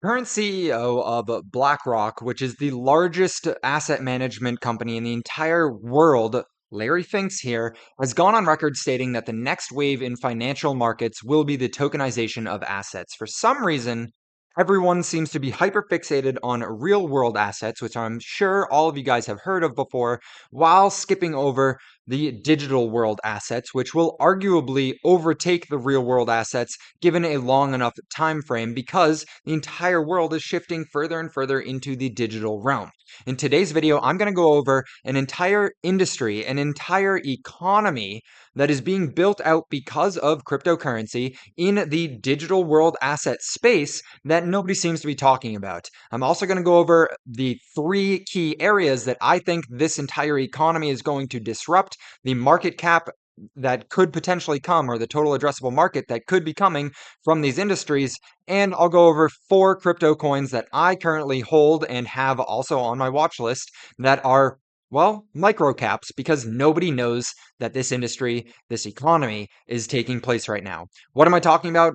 Current CEO of BlackRock, which is the largest asset management company in the entire world, Larry Finks here, has gone on record stating that the next wave in financial markets will be the tokenization of assets. For some reason, everyone seems to be hyper fixated on real world assets, which I'm sure all of you guys have heard of before, while skipping over the digital world assets, which will arguably overtake the real world assets given a long enough time frame because the entire world is shifting further and further into the digital realm. In today's video, I'm going to go over an entire industry, an entire economy that is being built out because of cryptocurrency in the digital world asset space that nobody seems to be talking about. I'm also going to go over the three key areas that I think this entire economy is going to disrupt, the market cap that could potentially come, or the total addressable market that could be coming from these industries. And I'll go over 4 crypto coins that I currently hold and have also on my watch list that are, well, micro caps, because nobody knows that this industry, this economy is taking place right now. What am I talking about?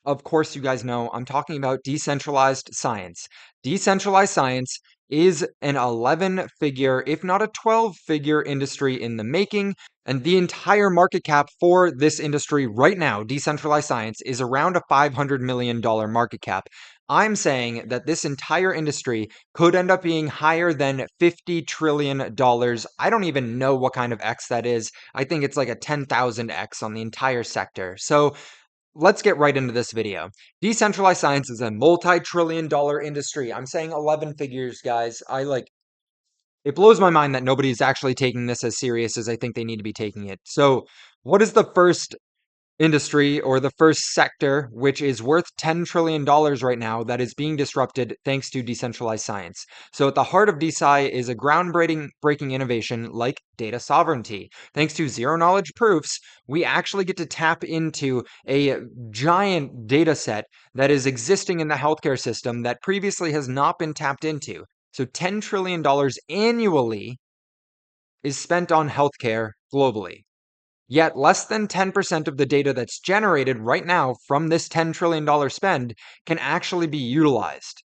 Of course, you guys know I'm talking about decentralized science. Decentralized science is an 11 figure, if not a 12-figure industry in the making. And the entire market cap for this industry right now, decentralized science, is around a $500 million market cap. I'm saying that this entire industry could end up being higher than $50 trillion. I don't even know what kind of X that is. I think it's like a 10,000X on the entire sector. So let's get right into this video. Decentralized science is a multi-trillion dollar industry. I'm saying 11 figures, guys. It blows my mind that nobody's actually taking this as serious as I think they need to be taking it. So, what is the first industry or the first sector which is worth $10 trillion right now that is being disrupted thanks to decentralized science? So at the heart of DeSci is a groundbreaking innovation like data sovereignty. Thanks to zero knowledge proofs, we actually get to tap into a giant data set that is existing in the healthcare system that previously has not been tapped into. So $10 trillion annually is spent on healthcare globally. Yet less than 10% of the data that's generated right now from this $10 trillion spend can actually be utilized.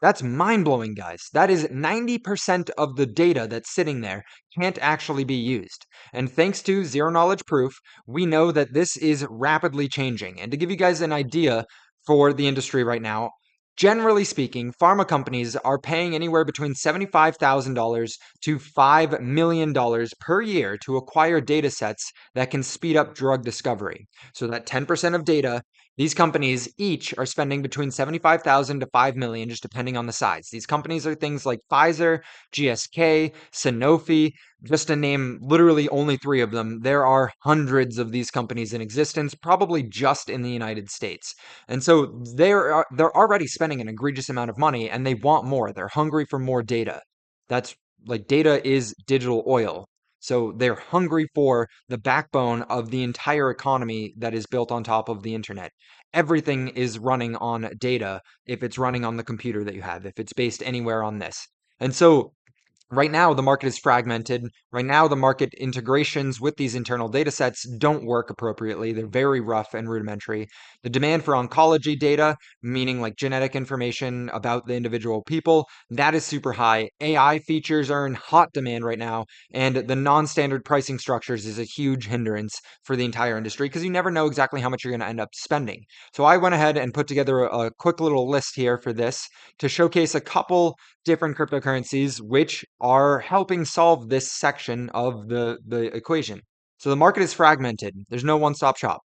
That's mind blowing, guys. That is 90% of the data that's sitting there can't actually be used. And thanks to zero knowledge proof, we know that this is rapidly changing. And to give you guys an idea for the industry right now, generally speaking, pharma companies are paying anywhere between $75,000 to $5 million per year to acquire data sets that can speed up drug discovery. So that 10% of data, these companies each are spending between 75,000 to 5 million, just depending on the size. These companies are things like Pfizer, GSK, Sanofi, just to name literally only 3 of them. There are hundreds of these companies in existence, probably just in the United States. And so they're already spending an egregious amount of money, and they want more. They're hungry for more data. That's like, data is digital oil. So they're hungry for the backbone of the entire economy that is built on top of the internet. Everything is running on data if it's running on the computer that you have, if it's based anywhere on this. And so right now, the market is fragmented. Right now, the market integrations with these internal data sets don't work appropriately. They're very rough and rudimentary. The demand for oncology data, meaning like genetic information about the individual people, that is super high. AI features are in hot demand right now, and the non-standard pricing structures is a huge hindrance for the entire industry because you never know exactly how much you're going to end up spending. So I went ahead and put together a quick little list here for this to showcase a couple different cryptocurrencies which are helping solve this section of the equation. So the market is fragmented. There's no one-stop shop.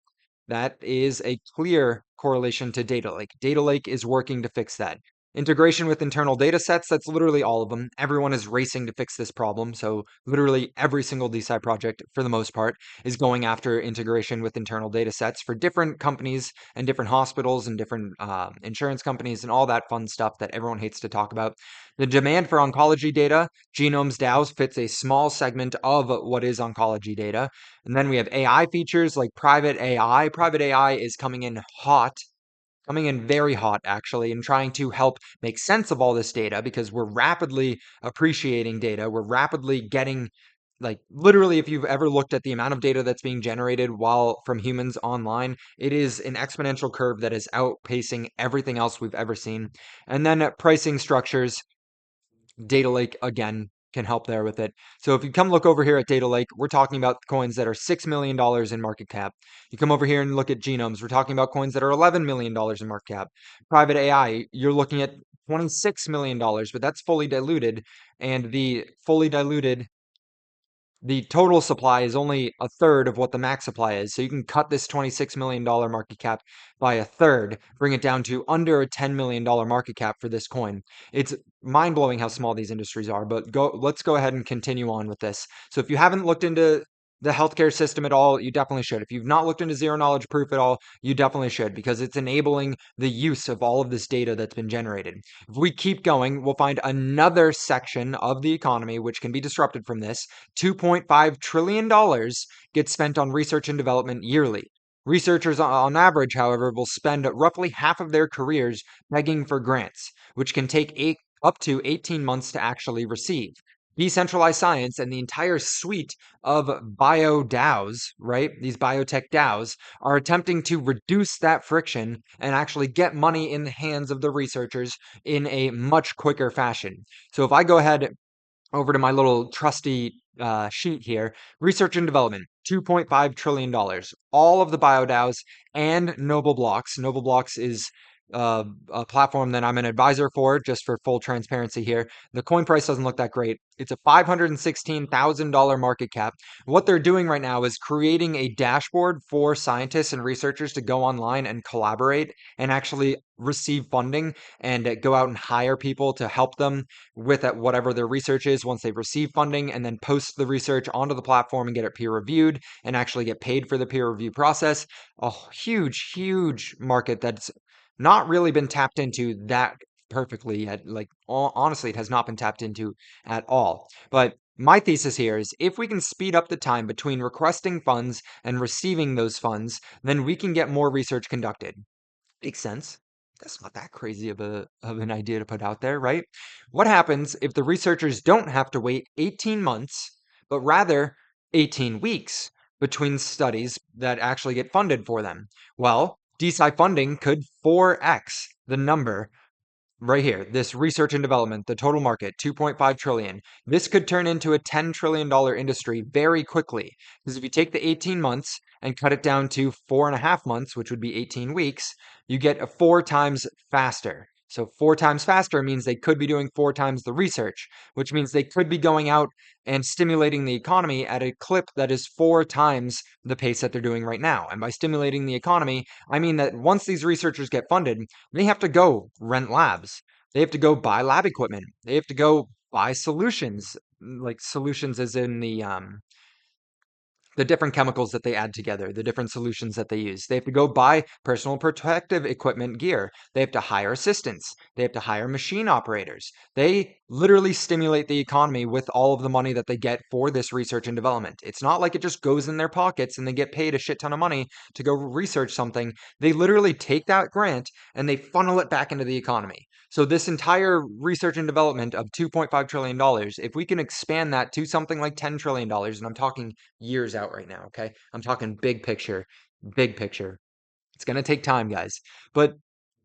That is a clear correlation to data lake. Data lake is working to fix that. Integration with internal data sets, that's literally all of them. Everyone is racing to fix this problem. So literally every single DeSci project, for the most part, is going after integration with internal data sets for different companies and different hospitals and different insurance companies and all that fun stuff that everyone hates to talk about. The demand for oncology data, Genomes DAOs fits a small segment of what is oncology data. And then we have AI features like private AI. Private AI is coming in hot, coming in very hot actually, and trying to help make sense of all this data because we're rapidly appreciating data. We're rapidly getting like literally, if you've ever looked at the amount of data that's being generated while from humans online, it is an exponential curve that is outpacing everything else we've ever seen. And then pricing structures, Data Lake again can help there with it. So if you come look over here at Data Lake, we're talking about coins that are $6 million in market cap. You come over here and look at Genomes, we're talking about coins that are $11 million in market cap. Private AI, you're looking at $26 million, but that's fully diluted. And the total supply is only a third of what the max supply is. So you can cut this $26 million market cap by a third, bring it down to under a $10 million market cap for this coin. It's mind blowing how small these industries are, but let's go ahead and continue on with this. So if you haven't looked into the healthcare system at all, you definitely should. If you've not looked into zero knowledge proof at all, you definitely should, because it's enabling the use of all of this data that's been generated. If we keep going, we'll find another section of the economy which can be disrupted from this. $2.5 trillion gets spent on research and development yearly. Researchers, on average, however, will spend roughly half of their careers begging for grants, which can take up to 18 months to actually receive. Decentralized science and the entire suite of bio DAOs, right? These biotech DAOs are attempting to reduce that friction and actually get money in the hands of the researchers in a much quicker fashion. So if I go ahead over to my little trusty sheet here, research and development, $2.5 trillion. All of the BioDAOs and Noble Blocks. Noble Blocks is a platform that I'm an advisor for, just for full transparency here. The coin price doesn't look that great. It's a $516,000 market cap. What they're doing right now is creating a dashboard for scientists and researchers to go online and collaborate and actually receive funding and go out and hire people to help them with whatever their research is once they've received funding, and then post the research onto the platform and get it peer reviewed and actually get paid for the peer review process. A huge market that's not really been tapped into that perfectly yet. Like, honestly, it has not been tapped into at all. But my thesis here is if we can speed up the time between requesting funds and receiving those funds, then we can get more research conducted. Makes sense. That's not that crazy of an idea to put out there, right? What happens if the researchers don't have to wait 18 months, but rather 18 weeks between studies that actually get funded for them? Well, DeSci funding could 4x the number right here, this research and development, the total market, 2.5 trillion. This could turn into a $10 trillion industry very quickly. Because if you take the 18 months and cut it down to 4.5 months, which would be 18 weeks, you get a 4 times faster. So 4 times faster means they could be doing 4 times the research, which means they could be going out and stimulating the economy at a clip that is 4 times the pace that they're doing right now. And by stimulating the economy, I mean that once these researchers get funded, they have to go rent labs. They have to go buy lab equipment. They have to go buy solutions, like solutions as in the different chemicals that they add together, the different solutions that they use. They have to go buy personal protective equipment gear. They have to hire assistants. They have to hire machine operators. They literally stimulate the economy with all of the money that they get for this research and development. It's not like it just goes in their pockets and they get paid a shit ton of money to go research something. They literally take that grant and they funnel it back into the economy. So this entire research and development of $2.5 trillion, if we can expand that to something like $10 trillion, and I'm talking years out right now, okay? I'm talking big picture, big picture. It's going to take time, guys. But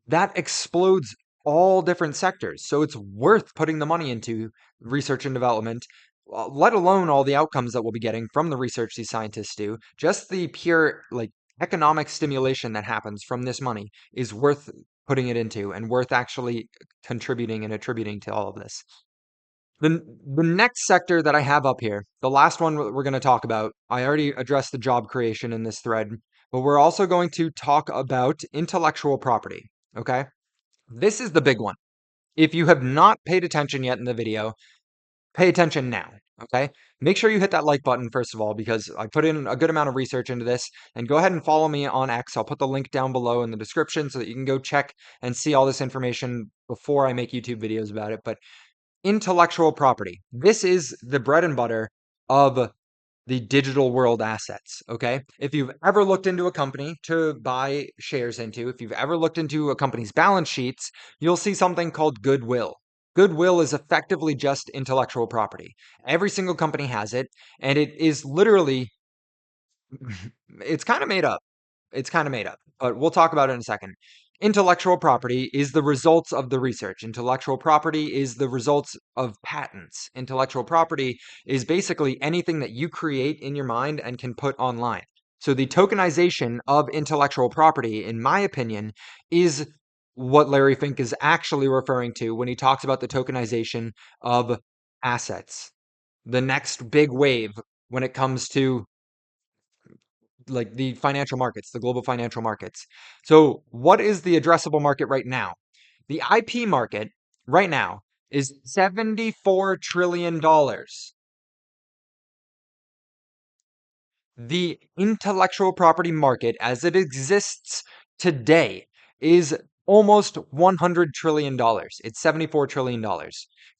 that explodes all different sectors. So it's worth putting the money into research and development, let alone all the outcomes that we'll be getting from the research these scientists do. Just the pure, like, economic stimulation that happens from this money is worth putting it into and worth actually contributing and attributing to all of this. The next sector that I have up here, the last one we're going to talk about, I already addressed the job creation in this thread, but we're also going to talk about intellectual property. Okay. This is the big one. If you have not paid attention yet in the video, pay attention now. Okay. Make sure you hit that like button, first of all, because I put in a good amount of research into this. And go ahead and follow me on X. I'll put the link down below in the description so that you can go check and see all this information before I make YouTube videos about it. But intellectual property. This is the bread and butter of the digital world assets, okay? If you've ever looked into a company to buy shares into, if you've ever looked into a company's balance sheets, you'll see something called goodwill. Goodwill is effectively just intellectual property. Every single company has it, and it is literally, it's kind of made up. It's kind of made up, but we'll talk about it in a second. Intellectual property is the results of the research. Intellectual property is the results of patents. Intellectual property is basically anything that you create in your mind and can put online. So the tokenization of intellectual property, in my opinion, is what Larry Fink is actually referring to when he talks about the tokenization of assets. The next big wave when it comes to like the financial markets, the global financial markets. So, what is the addressable market right now? The IP market right now is $74 trillion. The intellectual property market as it exists today is almost $100 trillion. It's $74 trillion.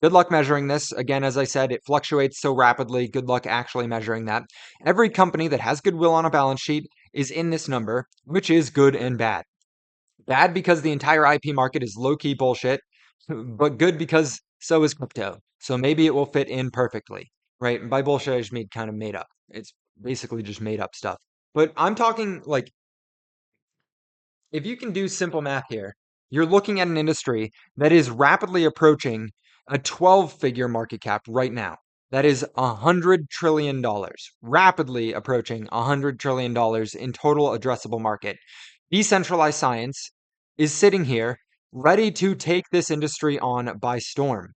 Good luck measuring this. Again, as I said, it fluctuates so rapidly. Good luck actually measuring that. Every company that has goodwill on a balance sheet is in this number, which is good and bad. Bad because the entire IP market is low key bullshit, but good because so is crypto. So maybe it will fit in perfectly, right? And by bullshit, I just mean kind of made up. It's basically just made up stuff. But I'm talking like if you can do simple math here, you're looking at an industry that is rapidly approaching a 12-figure market cap right now. That is $100 trillion, rapidly approaching $100 trillion in total addressable market. Decentralized science is sitting here ready to take this industry on by storm.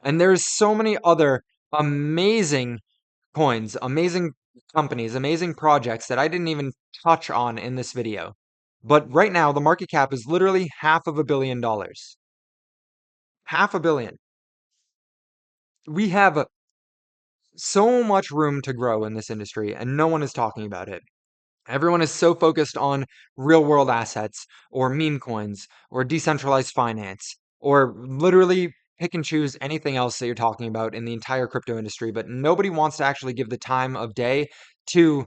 And there's so many other amazing coins, amazing companies, amazing projects that I didn't even touch on in this video. But right now, the market cap is literally $500 million. Half a billion. We have so much room to grow in this industry, and no one is talking about it. Everyone is so focused on real world assets or meme coins or decentralized finance or literally pick and choose anything else that you're talking about in the entire crypto industry, but nobody wants to actually give the time of day to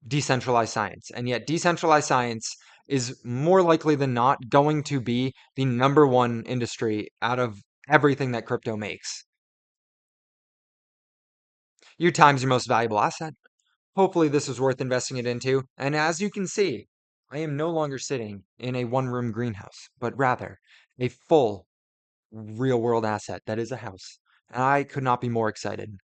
decentralized science. And yet, decentralized science is more likely than not going to be the number one industry out of everything that crypto makes. Your time's your most valuable asset. Hopefully, this is worth investing it into. And as you can see, I am no longer sitting in a one room greenhouse, but rather a full real world asset that is a house. And I could not be more excited.